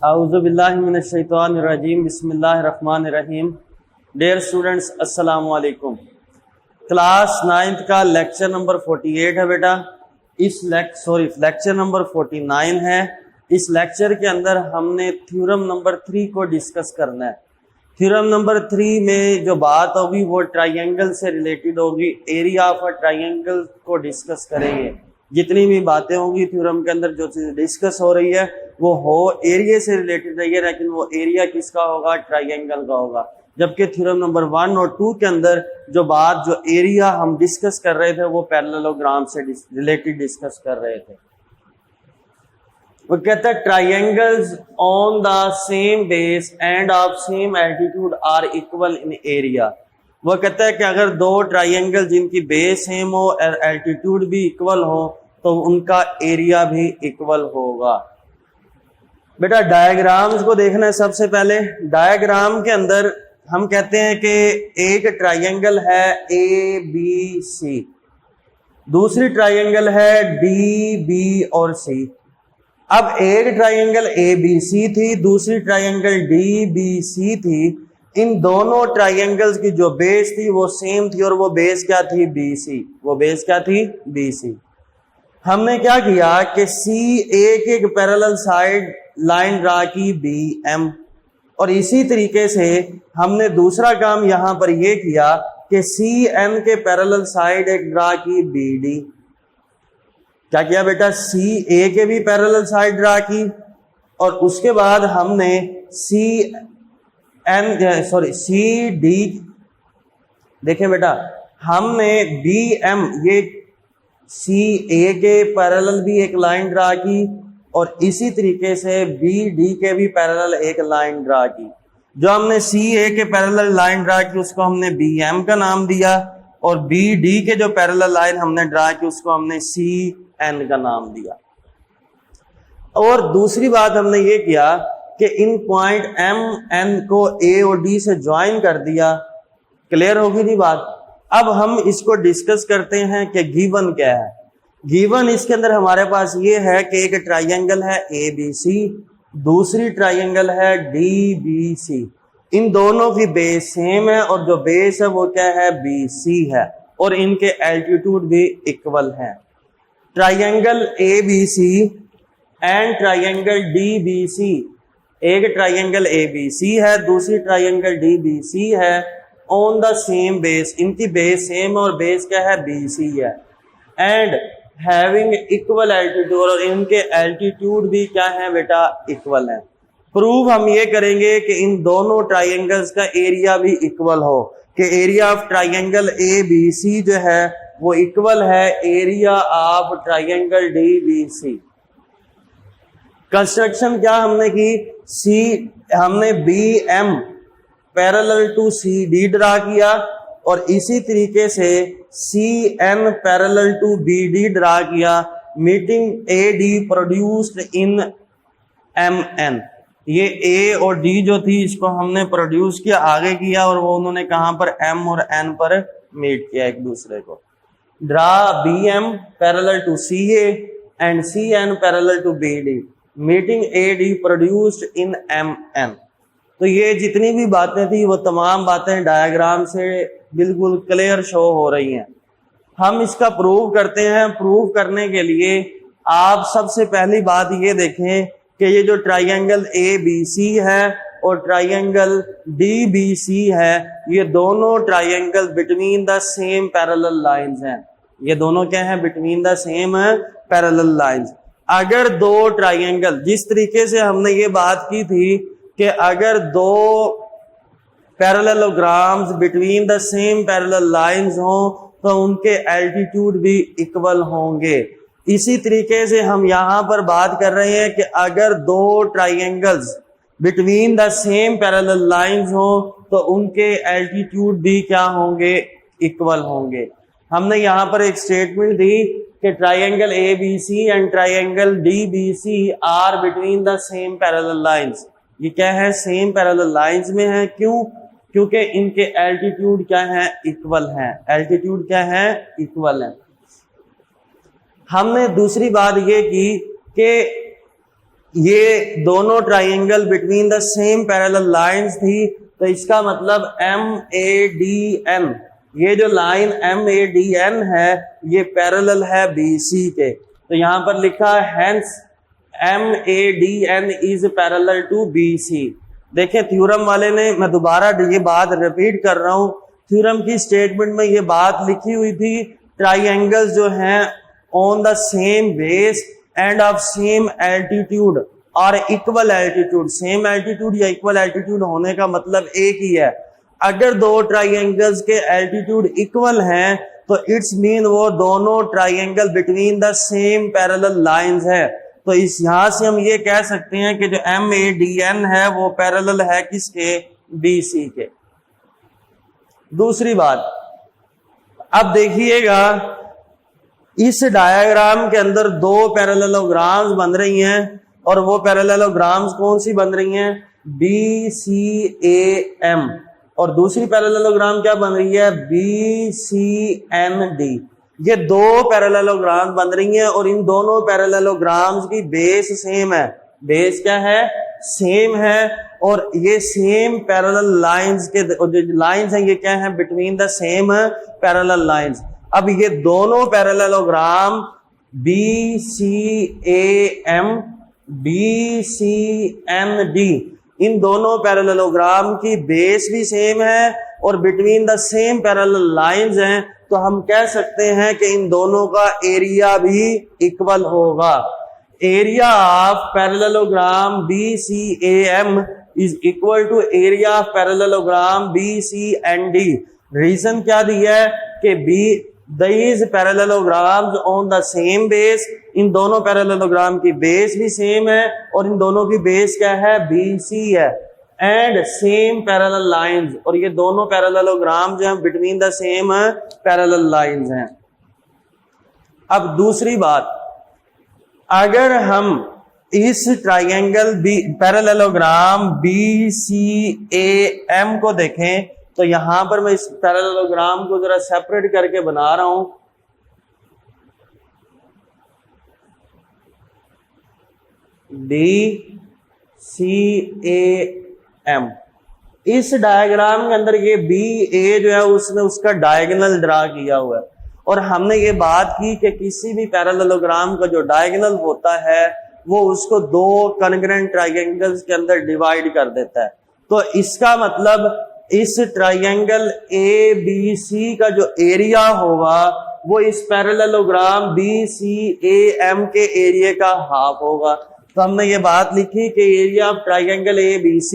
औज़ुबिल्लाहि मिनश्शैतानिर्रजीम बिस्मिल्लाहिर्रहमानिर्रहीम। Dear students, अस्सलामु अलैकुम। क्लास 9th का लेक्चर नंबर 48 है बेटा। लेक्चर नंबर 49 है। इस लेक्चर के अंदर हमने थ्योरम नंबर 3 को डिस्कस करना है। थ्योरम नंबर 3 में जो बात होगी वो ट्राइंगल से रिलेटेड होगी। एरिया ऑफ अ ट्राइंगल को डिस्कस करेंगे। जितनी भी बातें होंगी थ्योरम के अंदर, जो चीज डिस्कस हो रही है वो हो एरिया से रिलेटेड रही है, लेकिन वो एरिया किसका होगा? ट्राइंगल का होगा। जबकि थ्योरम नंबर 1 और 2 के अंदर जो एरिया हम डिस्कस कर रहे थे वो पैरेललोग्राम से रिलेटेड डिस्कस कर रहे थे। वो कहता है triangles on the same base and of same altitude are equal in area. वो कहता है कि अगर दो ट्राइंगल जिनकी बेस सेम हो और एल्टीट्यूड भी इक्वल हो तो उनका एरिया भी इक्वल होगा। बेटा डायग्राम्स को देखना है। सबसे पहले डायग्राम के अंदर हम कहते हैं कि एक ट्राइंगल है ए बी सी, दूसरी ट्राइंगल है डी बी और सी। अब एक ट्राइंगल ए बी सी थी, दूसरी ट्राइंगल डी बी सी थी। इन दोनों ट्राइंगल्स की जो बेस थी वो सेम थी और वो बेस क्या थी? B C. वो बेस क्या थी? B C. हमने क्या किया कि सी एक पैरेलल साइड लाइन ड्रा की बी एम, और इसी तरीके से हमने दूसरा काम यहां पर ये किया कि सी एन के पैरेलल साइड एक ड्रा की बी डी। क्या किया बेटा? सी ए के भी पैरेलल साइड ड्रा की और उसके बाद हमने सी डी, देखें बेटा, हमने बी एम ये सी ए के पैरेलल भी एक लाइन ड्रा की और इसी तरीके से बी डी के भी पैरेलल एक लाइन ड्रा की। जो हमने सी ए के पैरेलल लाइन ड्रा की उसको हमने बी एम का नाम दिया और बी डी के जो पैरेलल लाइन हमने ड्रा की उसको हमने सी एन का नाम दिया। और दूसरी बात हमने ये किया कि इन पॉइंट एम एन को ए और डी से ज्वाइन कर दिया। क्लियर होगी नहीं बात? अब हम इसको डिस्कस करते हैं कि गिवन क्या है। गिवन इसके अंदर हमारे पास ये है कि एक ट्राइंगल है ए बी सी, दूसरी ट्राइंगल है डी बी सी। इन दोनों की बेस सेम है और जो बेस है वो क्या है? बी सी है और इनके एल्टीट्यूड भी इक्वल है। Triangle A B C and triangle D B C, एक ट्राइंगल ए बी सी है, दूसरी ट्राइंगल डी बी सी है। ऑन द सेम बेस, इनकी बेस सेम और बेस क्या है? बी सी है। एंड हैविंग इक्वल एल्टीट्यूड, और इनके एल्टीट्यूड भी क्या है बेटा? इक्वल है। प्रूव हम ये करेंगे कि इन दोनों ट्राइंगल्स का एरिया भी इक्वल हो, कि area of triangle A B C जो है वो इक्वल है area of triangle D B C. Construction क्या हमने की? हमने B M parallel to C D draw किया और इसी तरीके से C N parallel to B D draw किया। Meeting A D produced in M N. ये ए और डी जो थी इसको हमने प्रोड्यूस किया, आगे किया, और वो उन्होंने कहां पर? एम और एन पर मीट किया एक दूसरे को। Draw B M parallel to C A and C N parallel to B D, meeting A D produced in M N. तो ये जितनी भी बातें थी वो तमाम बातें डायग्राम से बिल्कुल क्लियर शो हो रही हैं। हम इसका प्रूव करते हैं। प्रूव करने के लिए आप सबसे पहली बात ये देखें कि ये जो ट्राइंगल ए बी सी है और ट्राइंगल डी बी सी है, ये दोनों triangle between the same parallel lines हैं। ये दोनों क्या हैं? Between the same parallel lines. अगर दो ट्राइंगल, जिस तरीके से हमने ये बात की थी कि अगर दो parallelograms between the same parallel lines हो तो उनके एल्टीट्यूड भी इक्वल होंगे, इसी तरीके से हम यहां पर बात कर रहे हैं कि अगर दो triangles between the same parallel lines हो तो उनके एल्टीट्यूड भी क्या होंगे? इक्वल होंगे। हमने यहां पर एक स्टेटमेंट दी कि triangle A B C and triangle D B C are between the same parallel lines. ये क्या है? सेम पैरेलल लाइंस में है। क्यों? क्योंकि इनके एल्टीट्यूड क्या है? इक्वल है। एल्टीट्यूड क्या है? इक्वल है। हमने दूसरी बात ये की कि ये दोनों triangle between the same parallel lines थी, तो इसका मतलब MADN, ये जो लाइन MADN है ये पैरेलल है BC के। तो यहां पर लिखा है hence MADN is parallel to BC। देखें थ्योरम वाले ने, मैं दोबारा ये बात रिपीट कर रहा हूं, थ्योरम की स्टेटमेंट में ये बात लिखी हुई थी ट्राइंगल्स जो हैं on the same base and of same altitude और इक्वल एल्टीट्यूड। सेम एल्टीट्यूड या इक्वल एल्टीट्यूड होने का मतलब एक ही है। अगर दो ट्राइंगल्स के एल्टीट्यूड इक्वल हैं तो इट्स मीन वो दोनों triangle between the same parallel lines है। तो इस यहां से हम ये कह सकते हैं कि जो MADN है वो पैरेलल है किसके, BC के। दूसरी बात, अब देखिएगा इस डायग्राम के अंदर दो पैरेललोग्राम्स बन रही हैं और वो पैरेललोग्राम्स कौन सी बन रही हैं, BCAM, और दूसरी पैरेललोग्राम क्या बन रही है, BCND। ये दो पैरेललोग्राम बन रही हैं और इन दोनों पैरेललोग्राम्स की बेस सेम है। बेस क्या है, सेम है, और ये सेम पैरेलल लाइंस के जो लाइंस हैं ये क्या है, between the same parallel lines. अब ये दोनों पैरेललोग्राम BCAM BCND, इन दोनों पैरेललोग्राम की बेस भी सेम है और between the same parallel lines हैं, तो हम कह सकते हैं कि इन दोनों का एरिया भी इक्वल होगा। Area of parallelogram BCAM is equal to area of parallelogram BCND। Reason क्या दिया है कि these parallelograms on the same base, इन दोनों पैरेललोग्राम की बेस भी सेम है और इन दोनों की बेस क्या है, BC है, एंड सेम पैरेलल लाइंस, और ये दोनों पैरेललोग्राम जो हैं between the same parallel lines हैं। अब दूसरी बात, अगर हम इस ट्राइंगल पैरेललोग्राम BCAM को देखें तो यहां पर मैं इस पैरेललोग्राम को जरा सेपरेट करके बना रहा हूं। BCAM, इस डायग्राम के अंदर ये BA जो है उसने उसका डायगोनल ड्रा किया हुआ है, और हमने ये बात की कि किसी भी पैरेललोग्राम का जो डायगोनल होता है वो उसको दो कॉन्ग्रुएंट ट्राइंगल्स के अंदर डिवाइड कर देता है। तो इसका मतलब इस ट्राइंगल ABC का जो एरिया होगा वो इस पैरेललोग्राम BCAM के एरिया का हाफ होगा। तो हमने ये बात लिखी कि area of triangle ABC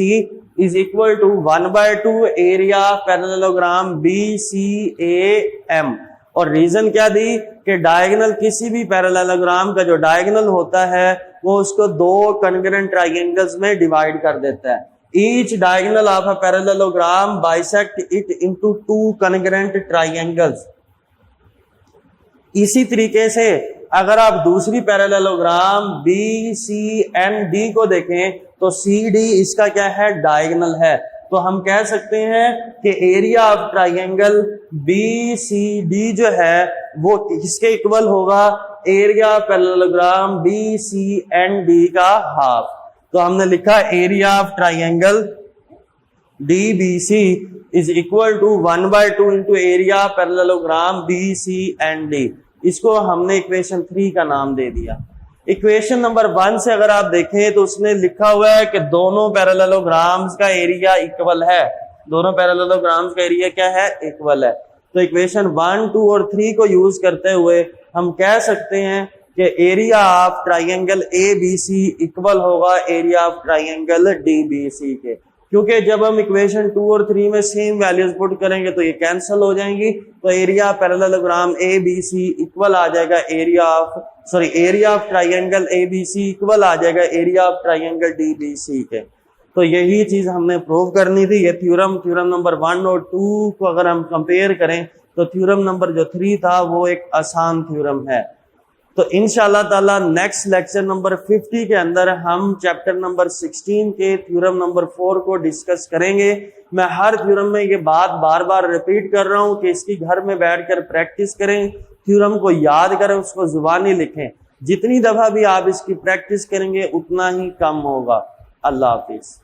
is equal to 1/2 area of parallelogram BCAM। और रीजन क्या दी कि डायगोनल, किसी भी पैरेललोग्राम का जो डायगोनल होता है वो उसको दो कॉन्ग्रुएंट ट्राइंगल्स में डिवाइड कर देता है। Each diagonal of a parallelogram bisect it into two congruent triangles। इसी तरीके से अगर आप दूसरी पैरेललोग्राम BCND को देखें तो CD इसका क्या है, डायगोनल है। तो हम कह सकते हैं कि एरिया ऑफ ट्राइंगल BCD जो है वो किसके इक्वल होगा, एरिया ऑफ पैरेललोग्राम BCND का हाफ। तो हमने लिखा area of triangle DBC is equal to 1/2 into area of parallelogram BCND। इसको हमने इक्वेशन 3 का नाम दे दिया। इक्वेशन नंबर 1 से अगर आप देखें तो उसने लिखा हुआ है कि दोनों पैरेललोग्राम्स का एरिया इक्वल है। दोनों पैरेललोग्राम्स का एरिया क्या है, इक्वल है। तो इक्वेशन 1, 2 और 3 को यूज करते हुए हम कह सकते हैं कि area of triangle ABC equal होगा एरिया ऑफ ट्राइंगल DBC के, क्योंकि जब हम इक्वेशन 2 और 3 में सेम वैल्यूज पुट करेंगे तो ये कैंसिल हो जाएंगी। तो area of parallelogram ABC equal आ जाएगा area of triangle ABC equal आ जाएगा एरिया ऑफ ट्राइंगल DBC के। तो यही चीज हमने प्रूव करनी थी। ये थ्योरम नंबर 1 और 2 को अगर हम कंपेयर करें तो थ्योरम नंबर जो 3 था वो एक आसान थ्योरम है। तो इंशाल्लाह ताला नेक्स्ट लेक्चर नंबर 50 के अंदर हम चैप्टर नंबर 16 के थ्योरम नंबर 4 को डिस्कस करेंगे। मैं हर थ्योरम में ये बात बार बार रिपीट कर रहा हूं कि इसकी घर में बैठकर प्रैक्टिस करें, थ्योरम को याद करें, उसको जुबानी लिखें। जितनी दफा भी आप इसकी प्रैक्टिस करेंगे उतना ही कम होगा। अल्लाह हाफिज।